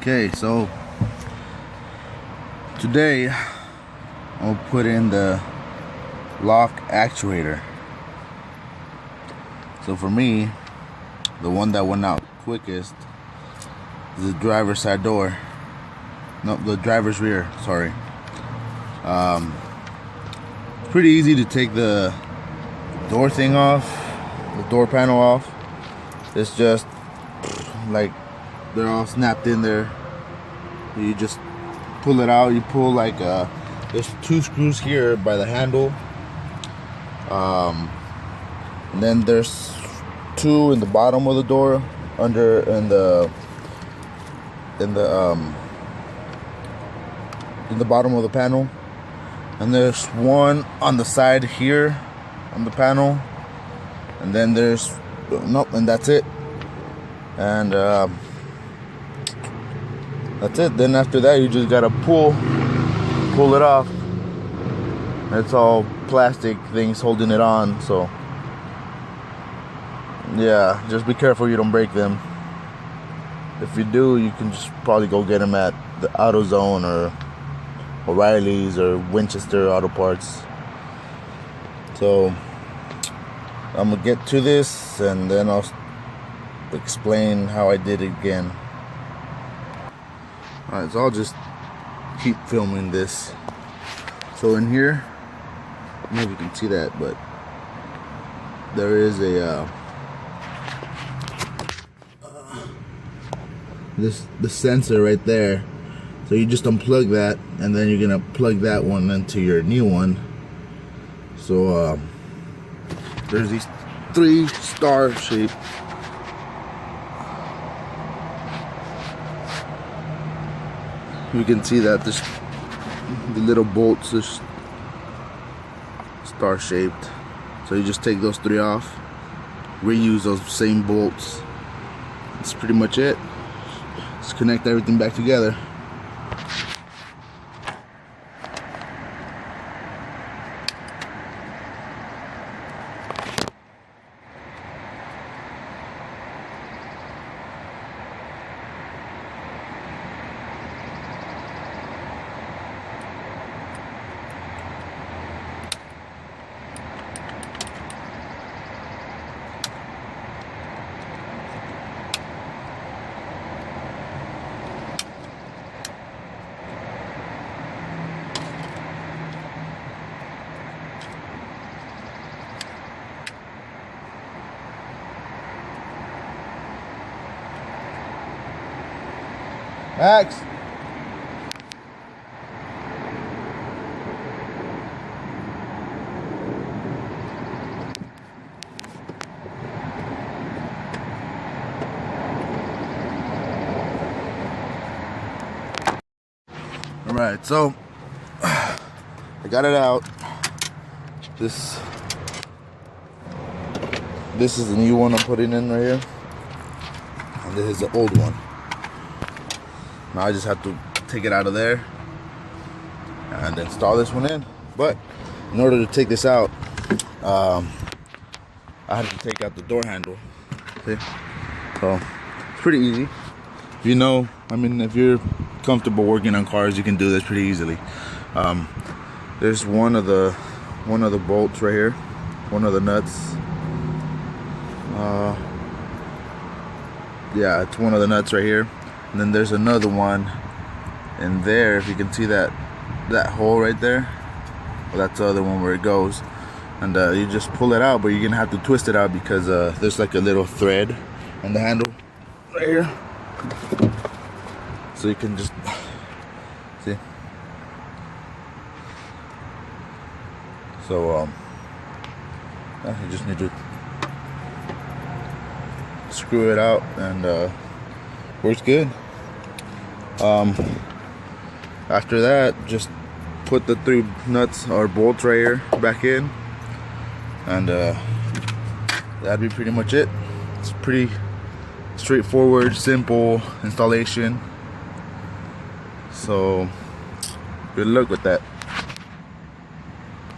Okay, so today I'll put in the lock actuator. So for me, the one that went out quickest is the driver's side door. No, the driver's rear, sorry. It's pretty easy to take the door thing off, the door panel off. It's just like they're all snapped in there. You just pull it out. You pull like there's 2 screws here by the handle, and then there's 2 in the bottom of the door, under in the bottom of the panel, and there's 1 on the side here on the panel, and then there's nope, and that's it. And that's it. Then after that, you just gotta pull it off. It's all plastic things holding it on, so yeah, just be careful you don't break them. If you do, you can just probably go get them at the AutoZone or O'Reilly's or Winchester Auto Parts. So I'm gonna get to this and then I'll explain how I did it again. Alright, so I'll just keep filming this. So in here, I don't know if you can see that, but there is a the sensor right there. So you just unplug that, and then you're gonna plug that one into your new one. So there's these 3 star shape. You can see that this the little bolts are star shaped. So you just take those 3 off, reuse those same bolts. That's pretty much it. Just connect everything back together. Max. All right, so I got it out. This is the new one I'm putting in right here, and this is the old one. Now I just have to take it out of there and install this one in. But in order to take this out, I had to take out the door handle. See? So it's pretty easy. If you know, I mean, if you're comfortable working on cars, you can do this pretty easily. There's one of the bolts right here, one of the nuts. Yeah, it's one of the nuts right here. And then there's another one in there. If you can see that hole right there, well, that's the other one where it goes. And you just pull it out, but you're gonna have to twist it out because there's like a little thread on the handle right here. So you can just see. So you just need to screw it out, and works good. After that, just put the 3 nuts or bolts right here back in, and that'd be pretty much it. It's pretty straightforward, simple installation. So good luck with that.